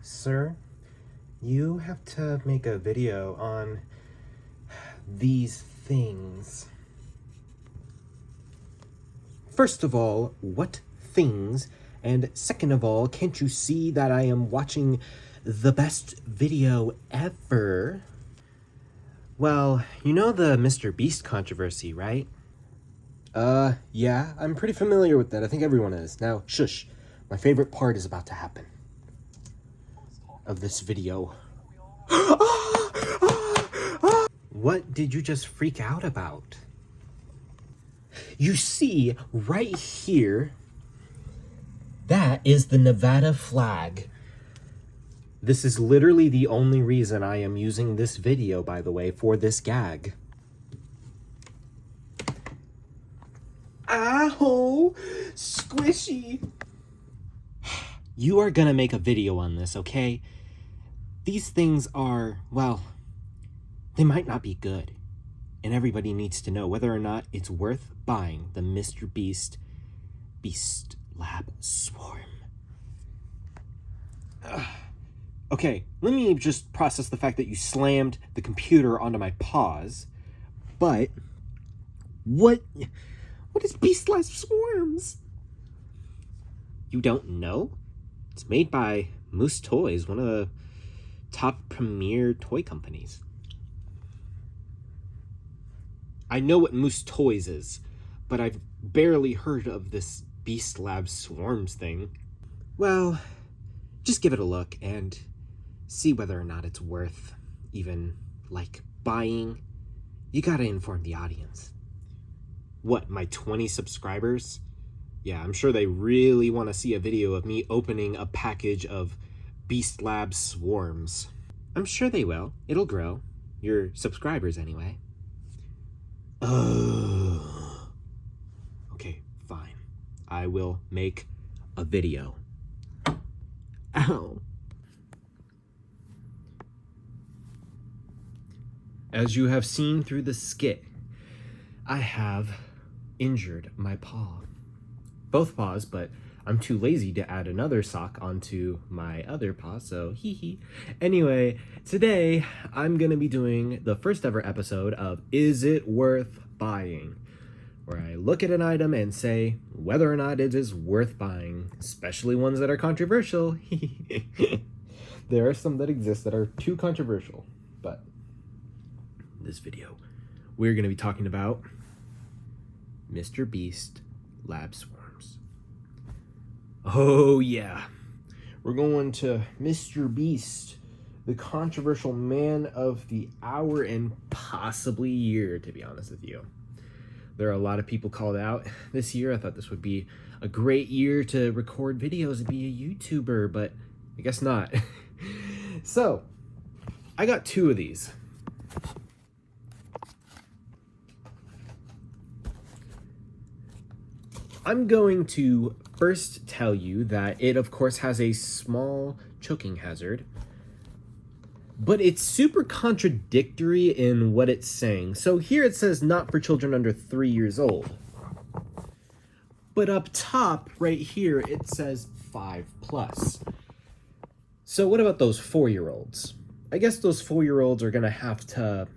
Sir, you have to make a video on these things. First of all, what things? And second of all, can't you see that I am watching the best video ever? Well, you know the Mr. Beast controversy, right? Yeah, I'm pretty familiar with that. I think everyone is. Now, shush. My favorite part is about to happen. Of this video. What did you just freak out about? You see, right here, that is the Nevada flag. This is literally the only reason I am using this video, by the way, for this gag. Ow! Squishy! You are gonna make a video on this, okay? These things are, well, they might not be good. And everybody needs to know whether or not it's worth buying the Mr. Beast Lab Swarm. Okay, let me just process the fact that you slammed the computer onto my paws. But what is Beast Lab Swarms? You don't know? It's made by Moose Toys, one of the top premier toy companies. I know what Moose Toys is, but I've barely heard of this Beast Lab Swarms thing. Well, just give it a look and see whether or not it's worth even, like, buying. You gotta inform the audience. What, my 20 subscribers? Yeah, I'm sure they really want to see a video of me opening a package of Beast Lab Swarms. I'm sure they will. It'll grow. Your subscribers, anyway. Okay, fine. I will make a video. Ow. As you have seen through the skit, I have injured my paw. Both paws, but I'm too lazy to add another sock onto my other paw, so hee hee. Anyway, today I'm gonna be doing the first ever episode of Is It Worth Buying? Where I look at an item and say whether or not it is worth buying, especially ones that are controversial. There are some that exist that are too controversial, but in this video, we're gonna be talking about Mr. Beast Lab Swarms. Oh yeah, we're going to Mr. Beast, the controversial man of the hour and possibly year, to be honest with you. There are a lot of people called out this year. I thought this would be a great year to record videos and be a YouTuber, but I guess not. So, I got two of these. I'm going to first tell you that it, of course, has a small choking hazard, but it's super contradictory in what it's saying. So here it says not for children under 3 years old. But up top, right here, it says 5+. So what about those 4-year-olds? I guess those 4-year-olds are gonna have to,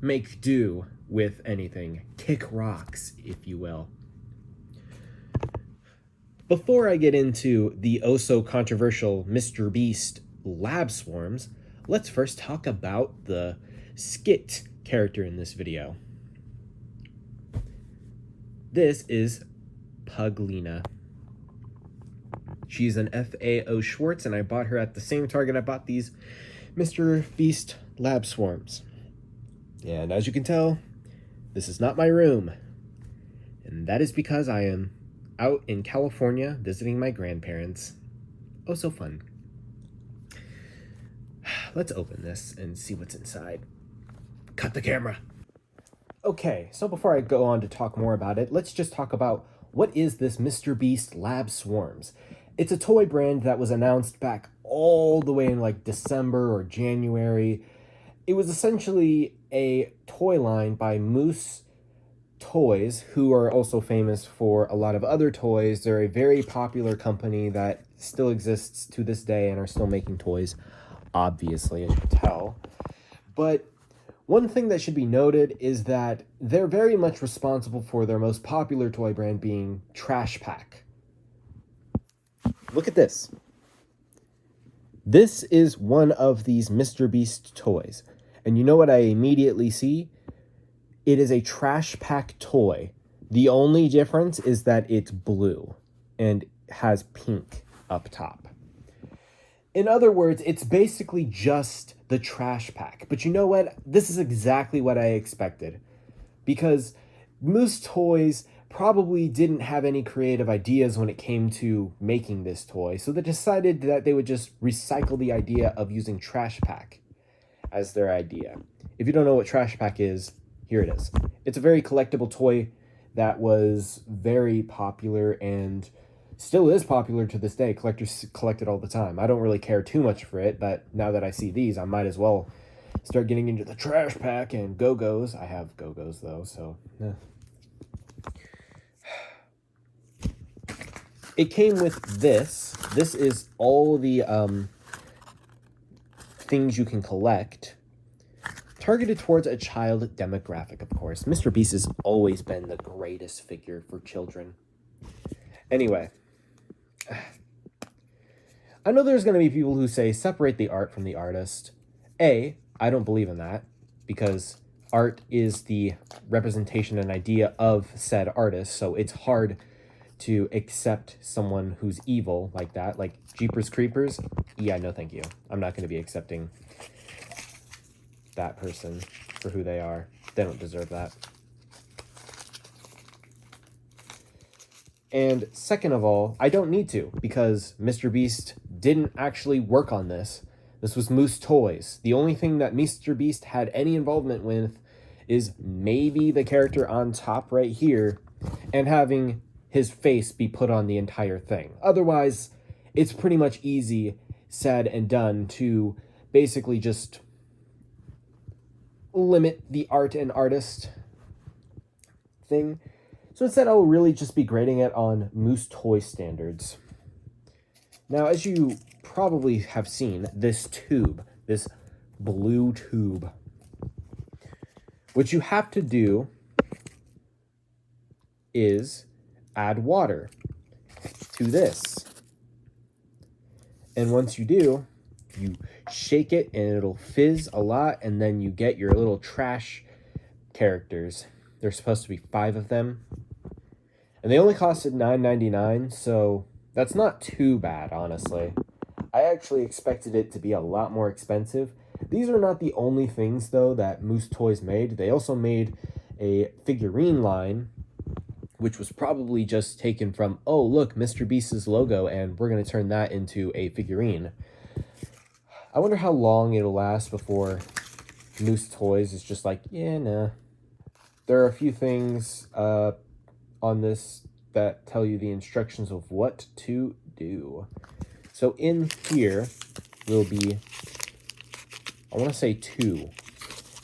make do with anything. Kick rocks, if you will. Before I get into the oh-so-controversial Mr. Beast Lab Swarms, let's first talk about the skit character in this video. This is Puglina. She's an FAO Schwartz, and I bought her at the same Target I bought these Mr. Beast Lab Swarms. And as you can tell, this is not my room. And that is because I am out in California visiting my grandparents. Oh, so fun. Let's open this and see what's inside. Cut the camera. Okay, so before I go on to talk more about it, let's just talk about what is this Mr. Beast Lab Swarms. It's a toy brand that was announced back all the way in like December or January. It was essentially a toy line by Moose Toys, who are also famous for a lot of other toys. They're a very popular company that still exists to this day and are still making toys, obviously, as you can tell. But one thing that should be noted is that they're very much responsible for their most popular toy brand being Trash Pack. Look at this. This is one of these Mr. Beast toys. And you know what I immediately see? It is a Trash Pack toy. The only difference is that it's blue and has pink up top. In other words, it's basically just the Trash Pack. But you know what? This is exactly what I expected. Because Moose Toys probably didn't have any creative ideas when it came to making this toy. So they decided that they would just recycle the idea of using Trash Pack as their idea. If you don't know what Trash Pack is, here it is. It's a very collectible toy that was very popular and still is popular to this day. Collectors collect it all the time. I don't really care too much for it, but now that I see these, I might as well start getting into the Trash Pack and Go-Go's. I have Go-Go's though, so yeah. It came with this. This is all the things you can collect. Targeted towards a child demographic, of course. Mr. Beast has always been the greatest figure for children. Anyway, I know there's going to be people who say separate the art from the artist. I don't believe in that, because art is the representation and idea of said artist, so it's hard to accept someone who's evil like that, like Jeepers Creepers. Yeah, no thank you. I'm not going to be accepting that person for who they are. They don't deserve that. And second of all, I don't need to, because Mr. Beast didn't actually work on this. This was Moose Toys. The only thing that Mr. Beast had any involvement with is maybe the character on top right here and having his face be put on the entire thing. Otherwise, it's pretty much easy said and done to basically just limit the art and artist thing. So instead, I'll really just be grading it on Moose Toy standards. Now, as you probably have seen, this tube, this blue tube, what you have to do is add water to this. And once you do, you shake it and it'll fizz a lot, and then you get your little trash characters. There's supposed to be 5 of them. And they only costed $9.99, so that's not too bad, honestly. I actually expected it to be a lot more expensive. These are not the only things, though, that Moose Toys made. They also made a figurine line, which was probably just taken from, oh, look, Mr. Beast's logo, and we're going to turn that into a figurine. I wonder how long it'll last before Moose Toys is just like, yeah, nah. There are a few things on this that tell you the instructions of what to do. So in here will be, I want to say 2.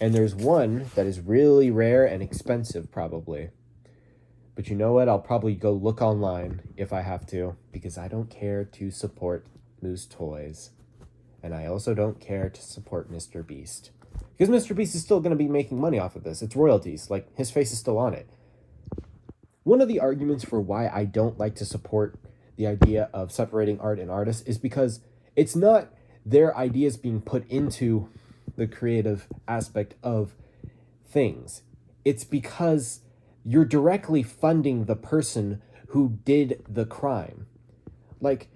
And there's one that is really rare and expensive, probably. But you know what? I'll probably go look online if I have to, because I don't care to support Moose Toys. And I also don't care to support Mr. Beast. Because Mr. Beast is still going to be making money off of this. It's royalties. Like, his face is still on it. One of the arguments for why I don't like to support the idea of separating art and artists is because it's not their ideas being put into the creative aspect of things. It's because you're directly funding the person who did the crime. Like,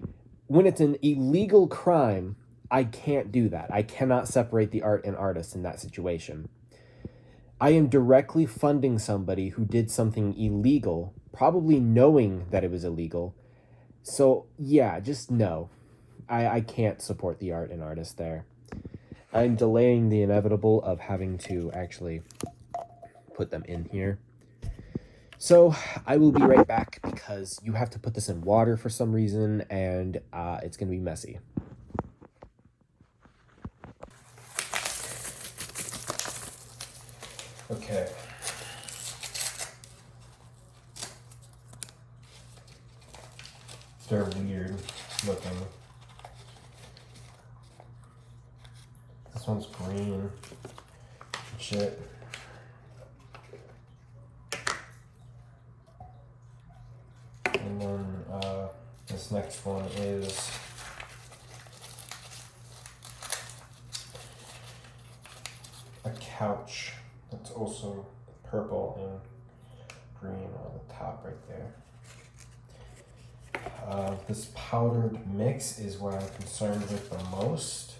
when it's an illegal crime, I can't do that. I cannot separate the art and artist in that situation. I am directly funding somebody who did something illegal, probably knowing that it was illegal. So, yeah, just no. I can't support the art and artist there. I'm delaying the inevitable of having to actually put them in here. So, I will be right back because you have to put this in water for some reason, and it's going to be messy. Okay. They're weird looking. This one's green. Shit. And then this next one is a couch that's also purple and green on the top right there. This powdered mix is what I'm concerned with the most.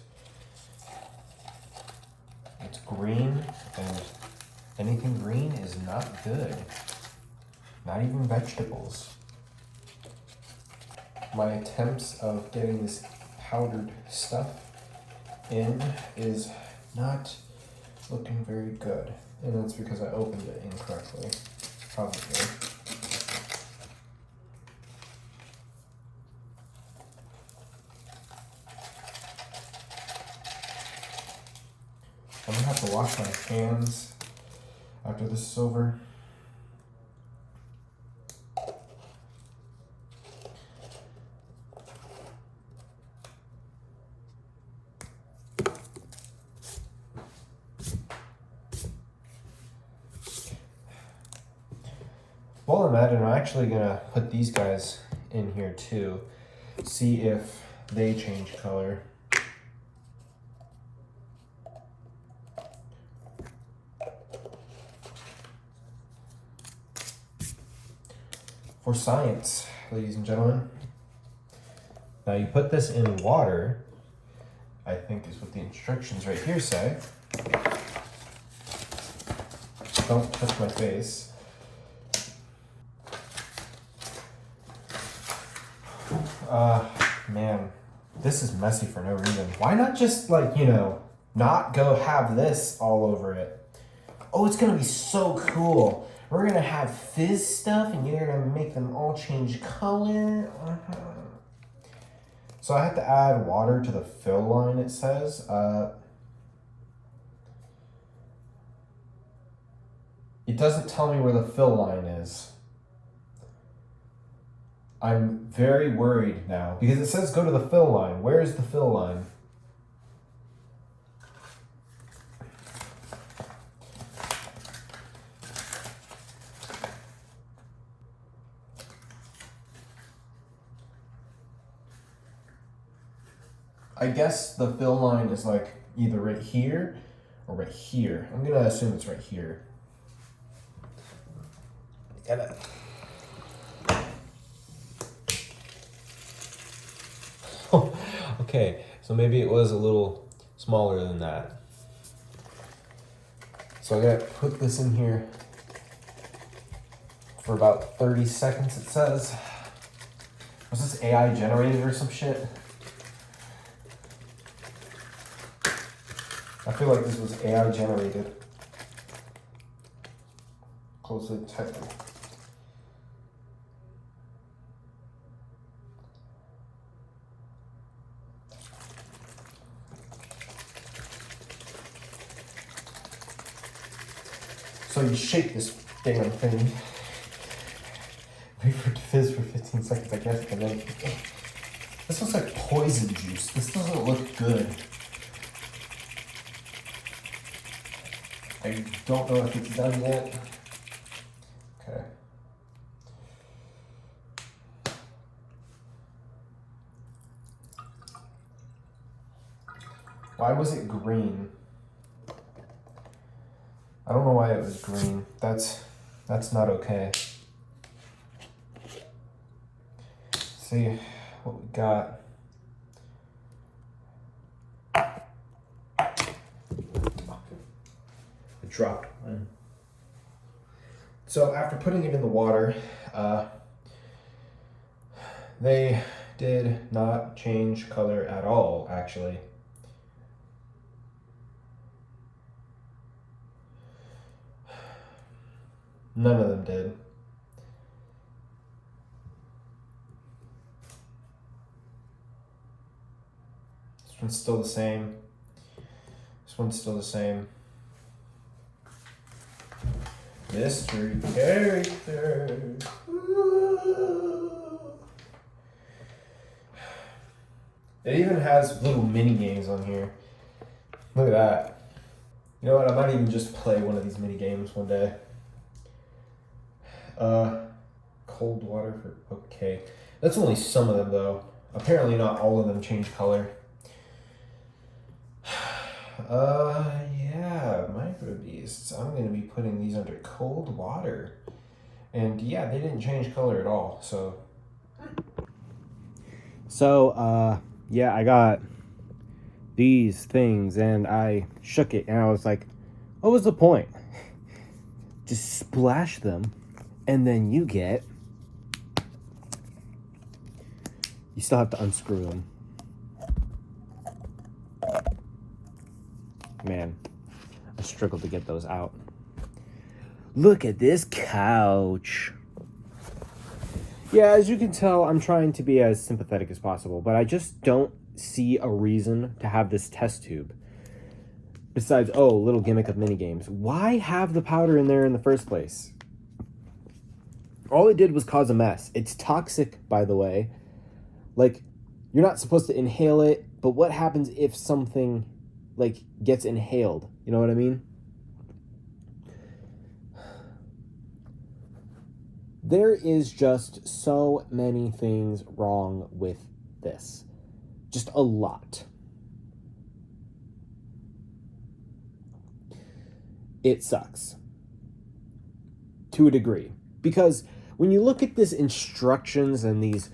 It's green, and anything green is not good. Not even vegetables. My attempts of getting this powdered stuff in is not looking very good. And that's because I opened it incorrectly, probably. I'm gonna have to wash my hands after this is over. While I'm at it, I'm actually gonna put these guys in here too, see if they change color. For science, ladies and gentlemen. Now you put this in water, I think is what the instructions right here say. Don't touch my face. Man, this is messy for no reason. Why not just like, you know, not go have this all over it? Oh, it's gonna be so cool. We're gonna have fizz stuff and you're gonna make them all change color. So I have to add water to the fill line, it says. It doesn't tell me where the fill line is. I'm very worried now because it says go to the fill line. Where is the fill line? I guess the fill line is like either right here or right here. I'm gonna assume it's right here. Okay, so maybe it was a little smaller than that. So I gotta put this in here for about 30 seconds, it says. Was this AI generated or some shit? I feel like this was AI generated. Closely detected. So you shake this damn thing. Wait for it to fizz for 15 seconds, I guess, and then... This looks like poison juice. This doesn't look good. I don't know if it's done yet. Okay. Why was it green? I don't know why it was green. That's not okay. Let's see what we got. It dropped one. So after putting it in the water, they did not change color at all, actually. None of them did. This one's still the same. This one's still the same. Mystery character. Ooh. It even has little mini games on here. Look at that. You know what? I might even just play one of these mini games one day. Cold water for okay. That's only some of them though. Apparently not all of them change color. Yeah, Micro Beasts. I'm gonna be putting these under cold water. And yeah, they didn't change color at all, so. Yeah, I got these things and I shook it and I was like, what was the point? Just splash them and then you still have to unscrew them. Man, I struggled to get those out. Look at this couch. Yeah, as you can tell, I'm trying to be as sympathetic as possible, but I just don't see a reason to have this test tube. Besides, little gimmick of minigames. Why have the powder in there in the first place? All it did was cause a mess. It's toxic, by the way. Like, you're not supposed to inhale it, but what happens if something, gets inhaled? You know what I mean? There is just so many things wrong with this. Just a lot. It sucks. To a degree. Because when you look at this instructions and these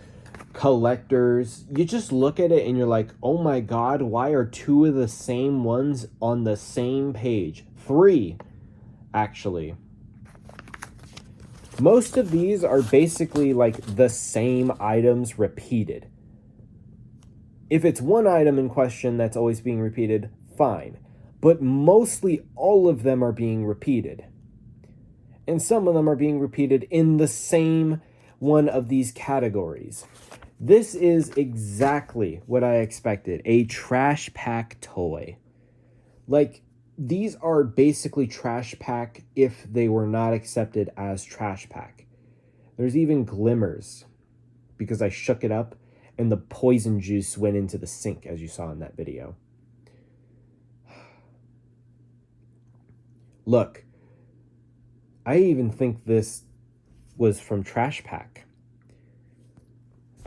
collectors, you just look at it and you're like, oh my god, why are two of the same ones on the same page? 3, actually. Most of these are basically the same items repeated. If it's one item in question that's always being repeated, fine. But mostly all of them are being repeated. And some of them are being repeated in the same one of these categories. This is exactly what I expected. A trash pack toy. These are basically trash pack if they were not accepted as trash pack. There's even glimmers because I shook it up and the poison juice went into the sink, as you saw in that video. Look, I even think this was from Trash Pack.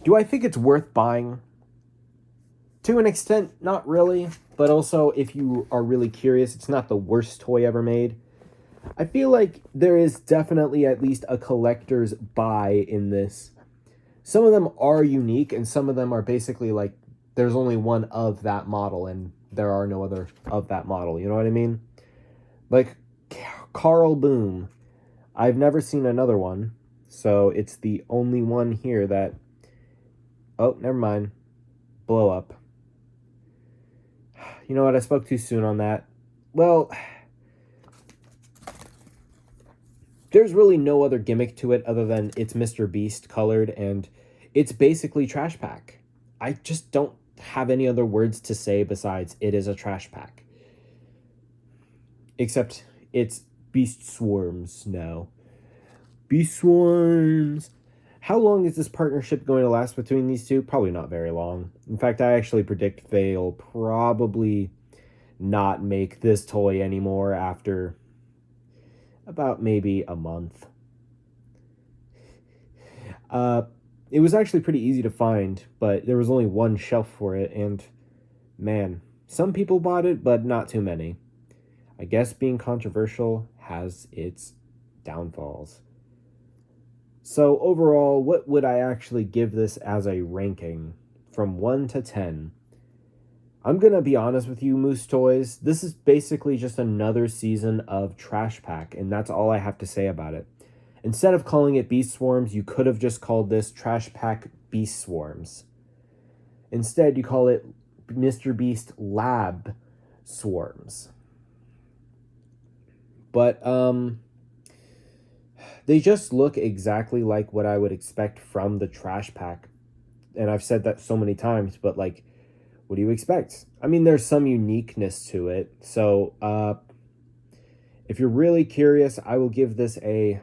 Do I think it's worth buying? To an extent, not really. But also, if you are really curious, it's not the worst toy ever made. I feel like there is definitely at least a collector's buy in this. Some of them are unique, and some of them are basically there's only one of that model, and there are no other of that model. You know what I mean? Carl Boom. I've never seen another one, so it's the only one here that... Oh, never mind. Blow up. You know what? I spoke too soon on that. Well, there's really no other gimmick to it other than it's Mr. Beast colored, and it's basically trash pack. I just don't have any other words to say besides it is a trash pack. Except it's Beast Swarms now. Beast Swarms. How long is this partnership going to last between these two? Probably not very long. In fact, I actually predict they'll probably not make this toy anymore after about maybe a month. It was actually pretty easy to find, but there was only one shelf for it, and man, some people bought it, but not too many. I guess being controversial has its downfalls. So overall, what would I actually give this as a ranking from 1 to 10? I'm going to be honest with you, Moose Toys. This is basically just another season of Trash Pack, and that's all I have to say about it. Instead of calling it Beast Swarms, you could have just called this Trash Pack Beast Swarms. Instead, you call it Mr. Beast Lab Swarms. But, they just look exactly like what I would expect from the Trash Pack. And I've said that so many times, but what do you expect? I mean, there's some uniqueness to it. So, if you're really curious, I will give this a...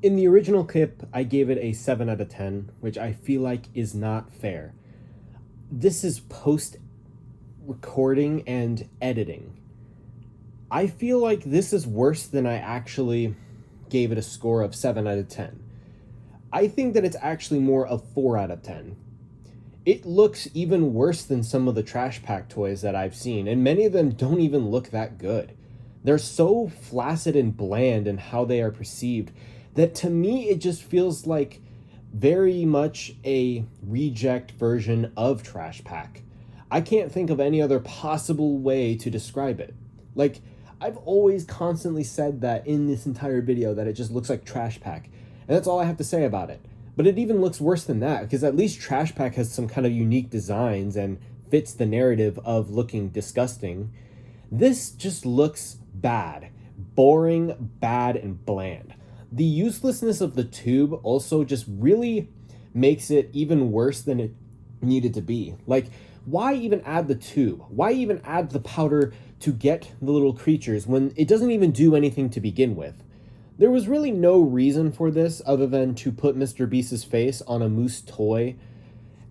In the original clip, I gave it a 7 out of 10, which I feel like is not fair. this is post recording and editing. I feel like this is worse than I actually gave it a score of 7 out of 10. I think that it's actually more of 4 out of 10. It looks even worse than some of the Trash Pack toys that I've seen, and many of them don't even look that good. They're so flaccid and bland in how they are perceived that to me it just feels like very much a reject version of Trash Pack. I can't think of any other possible way to describe it. Like, I've always constantly said that in this entire video that it just looks like Trash Pack, and that's all I have to say about it. But it even looks worse than that, because at least Trash Pack has some kind of unique designs and fits the narrative of looking disgusting. This just looks bad. Boring, bad, and bland. The uselessness of the tube also just really makes it even worse than it needed to be. Like, why even add the tube? Why even add the powder to get the little creatures when it doesn't even do anything to begin with? There was really no reason for this other than to put Mr. Beast's face on a moose toy.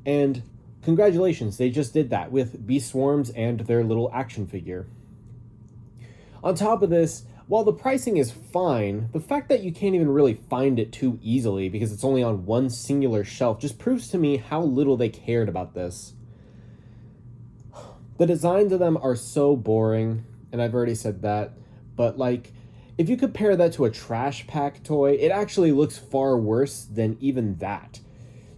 And congratulations, they just did that with Beast Swarms and their little action figure. On top of this, while the pricing is fine, the fact that you can't even really find it too easily because it's only on one singular shelf just proves to me how little they cared about this. The designs of them are so boring, and I've already said that, but like, if you compare that to a Trash Pack toy, it actually looks far worse than even that.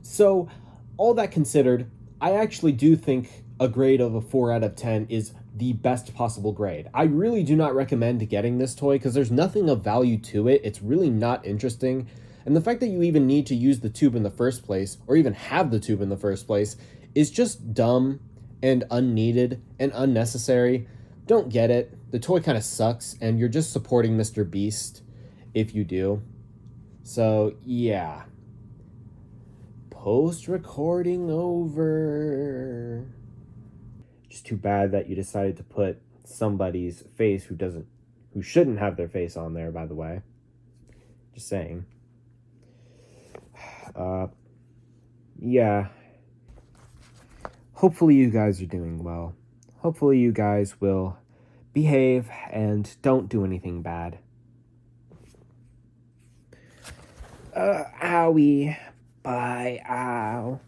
So, all that considered, I actually do think a grade of a 4 out of 10 is the best possible grade. I really do not recommend getting this toy because there's nothing of value to it. It's really not interesting. And the fact that you even need to use the tube in the first place, or even have the tube in the first place, is just dumb and unneeded and unnecessary. Don't get it. The toy kind of sucks, and you're just supporting Mr. Beast if you do. So, yeah. Post-recording over. Just too bad that you decided to put somebody's face who shouldn't have their face on there, by the way. Just saying. Yeah. Hopefully you guys are doing well. Hopefully you guys will behave and don't do anything bad. Owie. Bye, ow.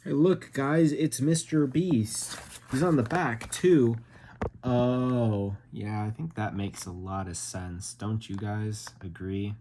Hey, look, guys, it's Mr. Beast. He's on the back, too. Oh, yeah, I think that makes a lot of sense. Don't you guys agree?